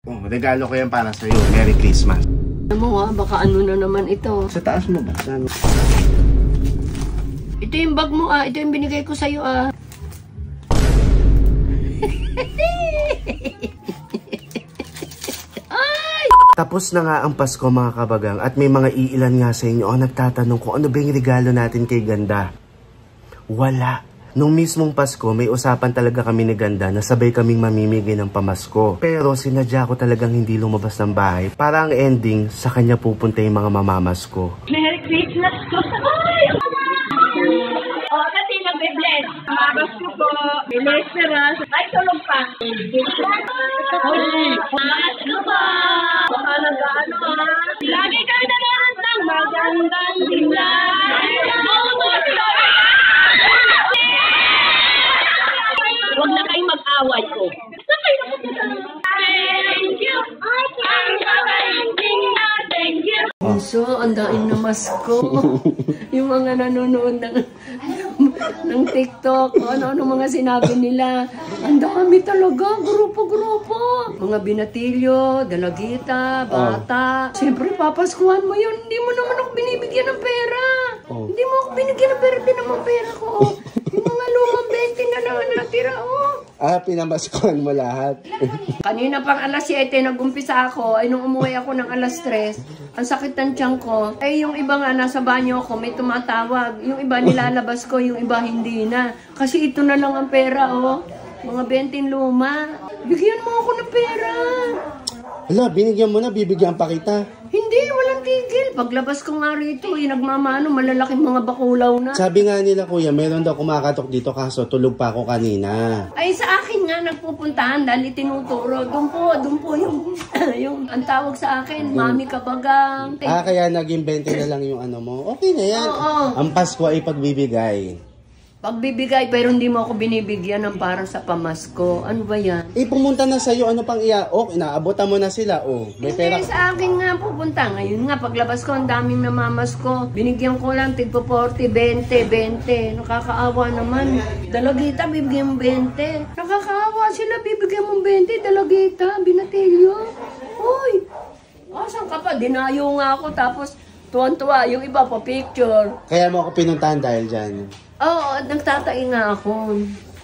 Oh, regalo ko yan para sa'yo. Merry Christmas. Alam mo baka ano na naman ito. Sa taas mo ba? Saan? Ito yung bag mo Ito yung binigay ko sa'yo Tapos na nga ang Pasko mga kabagang at may mga iilan nga sa inyo ang nagtatanong kung ano ba yung regalo natin kay Ganda. Wala. Nung mismong Pasko, may usapan talaga kami ni Ganda na sabay kaming mamimigay ng pamasko. Pero sinadya ko talagang hindi lumabas ng bahay para ang ending sa kanya pupunta yung mga mamamasko. Merry Christmas po! Kasi nagbe-bless. Mamasko po. Bileseras. Ay, tulog pa. Mamasko po! Baka nag-ano Lagi kayo nanonood ng magandang tingnan. Huwag na kayong mag-away ko. Thank you. Thank you. So, ang daing na masko. Yung mga nanonood ng TikTok, ano-ano mga sinabi nila. Ang dami talaga, grupo-grupo. Mga binatilyo, dalagita, bata. Siyempre, papaskuhan mo yun. Hindi mo naman ako binibigyan ng pera. Hindi mo ako binigyan ng pera, din naman pera ko. Yung mga lumang 20 na lang natira, Pinamaskuhan mo lahat. Kanina pang alas 7, nag-umpisa ako. Ay, nung umuwi ako ng alas 3, ang sakit ng tiyan ko. Ay, yung iba nga nasa banyo ako, may tumatawag. Yung iba nilalabas ko, yung iba hindi na. Kasi ito na lang ang pera, Mga 20 luma. Bigyan mo ako ng pera. Hala, binigyan mo na, bibigyan pa kita. Hindi, walang tigil. Paglabas ko nga rito, nagmamano, malalaking mga bakulaw na. Sabi nga nila, kuya, meron daw kumakatok dito kaso tulog pa ako kanina. Ay, sa akin nga nagpupuntahan dahil tinuturo. Doon po yung ang tawag sa akin, Mami Kabagang. Kaya naging 20 na lang yung ano mo. Okay na yan. Ang Pasko ay pagbibigay. Pagbibigay, pero hindi mo ako binibigyan ng para sa pamasko. Ano ba yan? Pumunta na sa'yo, ano pang inaabotan mo na sila, may pera. Sa akin nga pupunta. Ngayon nga, paglabas ko, ang daming namamasko. Binigyan ko lang, tigpo 40, 20. Nakakaawa naman. Dalagita, bibigyan mo 20. Nakakaawa sila, bibigyan mo 20. Dalagita, binatilyo. Uy! Saan ka pa? Dinayo nga ako, tapos tuwan-tuwa. Yung iba pa picture. Kaya mo ako pinuntahan dahil dyan. Oo, nagtatai nga ako.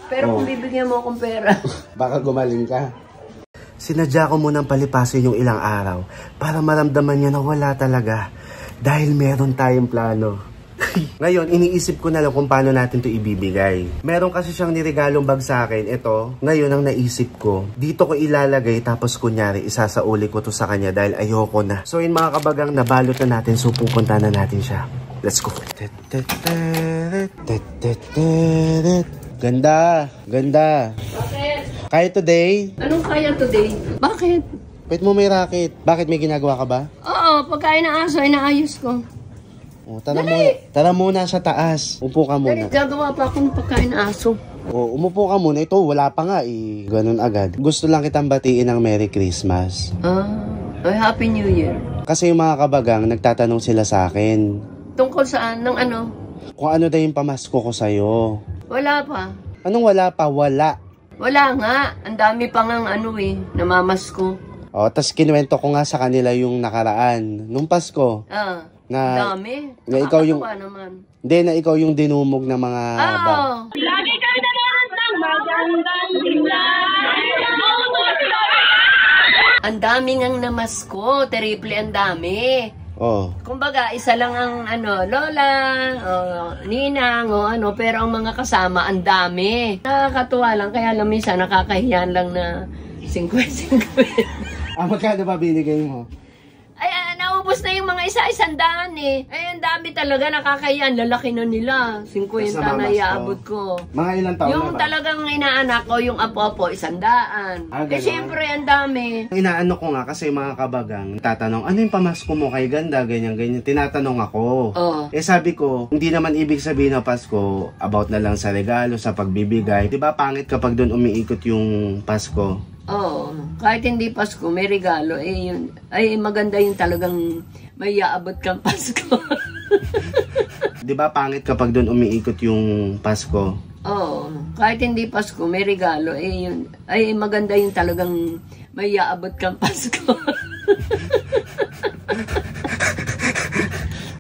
Pero kung bibigyan mo akong pera. Baka gumaling ka. Sinadya ko munang palipasin yung ilang araw para maramdaman niya na wala talaga. Dahil meron tayong plano. Ngayon, iniisip ko na lang kung paano natin to ibibigay. Meron kasi siyang niregalong bag sa akin. Ito, ngayon ang naisip ko. Dito ko ilalagay tapos kunyari isasauli ko to sa kanya dahil ayoko na. So yun mga kabagang, nabalot na natin. So pupunta na natin siya. Let's go. Ganda. Bakit? Kaya today? Anong kaya today? Bakit? Wait mo may racket. Bakit may ginagawa ka ba? Oo, pagkain ng aso, inaayos ko. Tara muna sa taas. Upo ka muna. Gagawa pa akong pagkain ng aso. Umupo ka muna. Ito, wala pa nga Ganun agad. Gusto lang kitang batiin ng Merry Christmas. Ay, Happy New Year. Kasi yung mga kabagang, nagtatanong sila sa akin. Tungkol saan? Ng ano? Kung ano daw yung pamasko ko sa'yo. Wala pa. Anong wala pa? Wala. Wala nga. Ang dami pa ngang namamasko. Tas kinuwento ko nga sa kanila yung nakaraan. Nung Pasko. Na dami. Na ikaw yung... naman. Hindi, na ikaw yung dinumog ng mga... Lagi kayo nanonood ng magandang tingnan. Ang dami ngang namasko. Triple ang dami. Kumbaga, isa lang ang lola, ninang, pero ang mga kasama, ang dami. Nakakatuwa lang, kaya lang minsan nakakahiyan lang na 50-50. Magkano ba binigay mo? Ay, naubos na yung mga isa-100 Ay, ang dami talaga, nakakahiyan. Lalaki na nila. 50 na iaabot ko. Mga ilang taon yung na ba? Talagang inaanak ko, yung apo-apo, 100. Siyempre, ang dami. Inaano ko nga kasi mga kabagang, tatanong, ano yung pamasko mo kay Ganda? Ganyan. Tinatanong ako. Sabi ko, hindi naman ibig sabihin na Pasko, about na lang sa regalo, sa pagbibigay. Diba pangit kapag doon umiikot yung Pasko? Kahit hindi Pasko, may regalo. Yun. Ay, maganda yung talagang may iaabot kang Pasko. Diba pangit kapag doon umiikot yung Pasko? Kahit hindi Pasko, may regalo. Yun. Ay, maganda yung talagang may iaabot kang Pasko.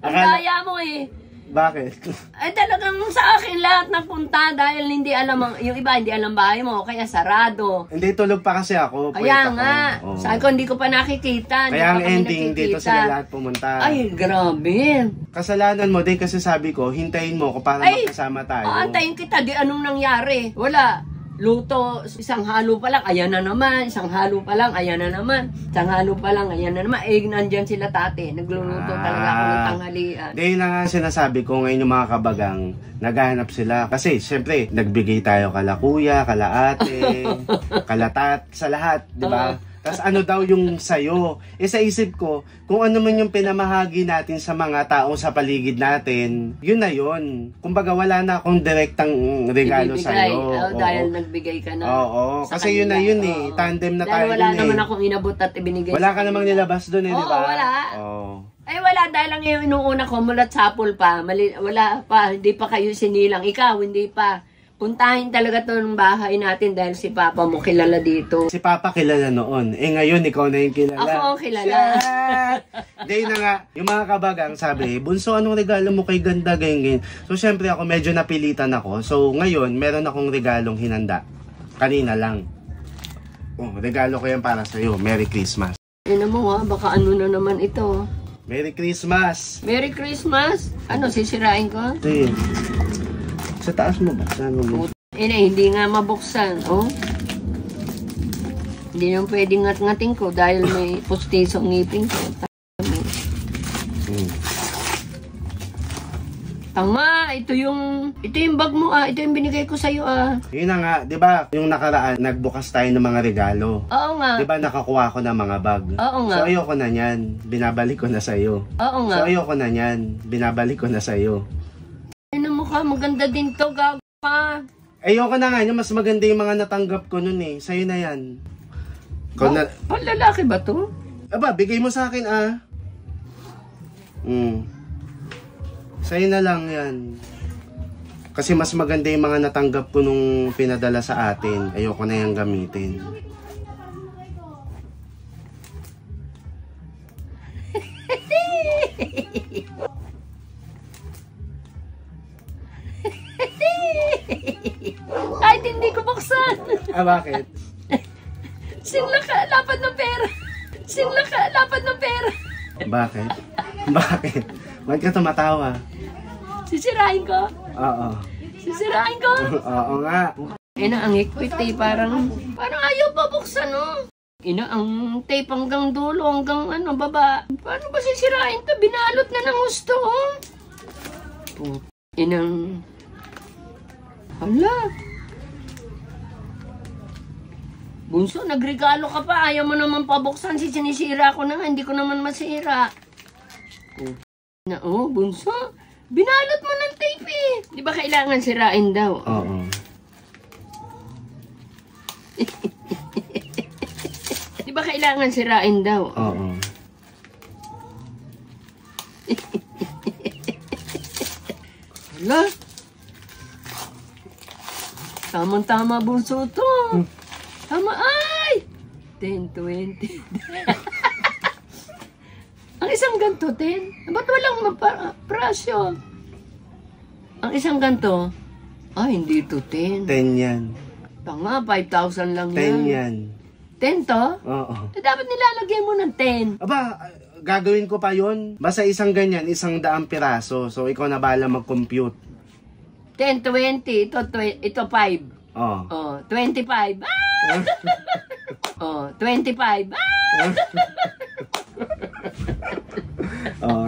Ang daya mo eh. Bakit? Ay talagang sa akin lahat napunta dahil hindi alam, yung iba hindi alam bahay mo, kaya sarado. Hindi, tulog pa kasi ako. Kaya nga, sabi ko hindi ko pa nakikita. Kaya ang ending, dito sila lahat pumunta. Ay, grabe. Kasalanan mo din kasi sabi ko, hintayin mo ko para magkasama tayo. Antayin kita, di anong nangyari? Wala. Luto, isang halo pa lang, ayan na naman. Isang halo pa lang, ayan na naman. Isang halo pa lang, ayan na naman. Eh, nandyan sila tate. Nagluluto talaga ako ng tanghalian. Dahil na nga sinasabi ko ngayon yung mga kabagang, naghahanap sila. Kasi, syempre, nagbigay tayo kala kuya, kala ate, kala sa lahat, di ba? Tapos ano daw yung sayo? Eh sa isip ko, kung ano man yung pinamahagi natin sa mga taong sa paligid natin, yun na yun. Kumbaga wala na akong direktang regalo sa'yo. Dahil nagbigay ka na. Oo, kasi yun na yun eh. Tandem na tayo dahil wala naman akong inabot at ibinigay. Wala ka namang nilabas doon eh, di ba? Oo, wala. Oo. Ay wala, dahil lang yung inuuna ko mulat sapol pa. Wala pa, hindi pa kayo sinilang. Ikaw, hindi pa. Puntahin talaga to ng bahay natin dahil si Papa mo kilala dito. Si Papa kilala noon. Eh ngayon, ikaw na yung kilala. Ako ang kilala. Dahil na nga, yung mga kabagang sabi, Bunso, anong regalo mo kay ganda, ganyan. So, syempre ako, medyo napilitan ako. So, ngayon, meron akong regalong hinanda. Kanina lang. Oh, regalo ko yan para sa'yo. Merry Christmas. Ano mo ha, baka ano na naman ito. Merry Christmas! Merry Christmas! Ano, sisirain ko? Ito yun. Sa taas mo ba? Saan mo? Hindi nga mabuksan, oh. Hindi naman pwedeng ngat-ngating ko dahil may pustiso ang ngipin ko. Tama, ito yung bag mo ito yung binigay ko sa'yo Yun na nga, di ba? Yung nakaraan, nagbukas tayo ng mga regalo. Oo nga. Di ba nakakuha ko ng mga bag? Oo nga. So ayoko na yan, binabalik ko na sa'yo. Oo nga. So ayoko na yan, binabalik ko na sa'yo. Ano mo ka, maganda din to, gago pa. Ayoko na nga, mas maganda yung mga natanggap ko nun eh. Sa'yo na yan. Panlalaki ba to? Aba, bigay mo sa akin Sa'yo na lang yan. Kasi mas maganda yung mga natanggap ko nung pinadala sa atin. Ayoko na yung gamitin. Kahit hindi ko buksan. Bakit? Sinlaka, lapad ng pera. Sinlaka, lapad ng pera. Bakit? Bakit? Ba't ka tumatawa? Sisirain ko? Oo. Sisirain ko? Oo nga. Ina, ang equity, parang ayaw pa buksan, no? Ina, ang tape hanggang dulo, hanggang baba. Paano ba sisirain to? Binalot na ng gusto, oh. Inang... Hala. Bunso, nagregalo ka pa. Ayaw mo naman pabuksan. Sinisira ko na nga. Hindi ko naman masira. Bunso. Binalot mo ng tape eh. Di ba kailangan sirain daw? Oo. Di ba kailangan sirain daw? Oo. Hala. Tamang-tama, bunso to. Tama, ay! 10, 20. Ang isang ganto, 10. Ba't walang presyo? Ang isang ganto, hindi to 10. 10 yan. Tanga, 5,000 lang 10 yan. yan. 10 to? Oo. Dapat nilalagay mo ng 10. Aba, gagawin ko pa yon. Basta isang ganyan, 100 piraso. So, ikaw na bahala mag-compute. 10, 20. Ito 5. Oh. 25. 25.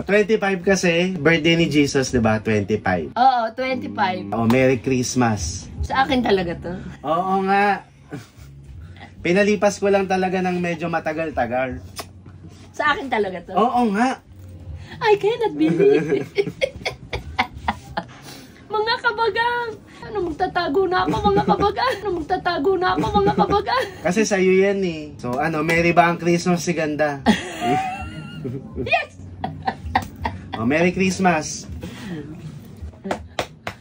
25 kasi, birthday ni Jesus, di ba? 25. Oo, 25. Merry Christmas. Sa akin talaga to. Oo nga. Pinalipas ko lang talaga ng medyo matagal-tagal. Sa akin talaga to. Oo nga. I cannot believe it. Mga kabagang. Magtatago na ako mga kabagang. Magtatago na ako mga kabagang. Kasi sa'yo yan eh. So merry ba ang Christmas si Ganda? Yes! Merry Christmas.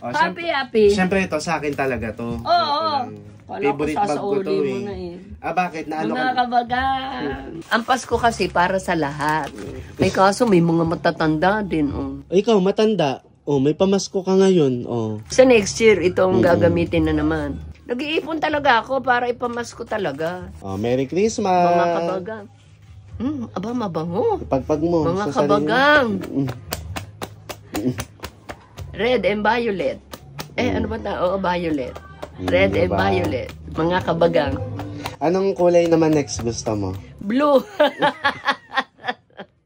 Happy. Siyempre ito sa akin talaga to. Oo. Kala ko Favorite bag ko to sasauli mo eh. na eh. Ah, bakit? Na ano Mga ka? kabagang. Ang Pasko kasi para sa lahat. May kaso may mga matatanda din. Oh. Ikaw, matanda. Oh, may pamasko ka ngayon. Oh. Sa next year, itong gagamitin na naman. Nag-iipon talaga ako para ipamasko talaga. Oh, Merry Christmas. Mga kabagang. Aba, mabango. Pagpag mo. Mga sa sarili mo. kabagang. Red and violet. Ano ba ta? Oo, violet. Red and diba? violet. Mga kabagang. Anong kulay naman next gusto mo? Blue.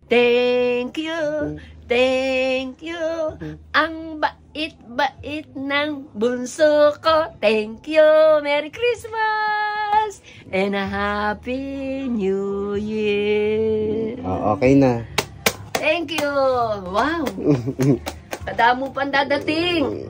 Thank you. Thank you. Ang bait-bait ng bunso ko. Thank you. Merry Christmas. And a Happy New Year. Oh, okay na. Thank you. Wow. Kadamo pang dadating.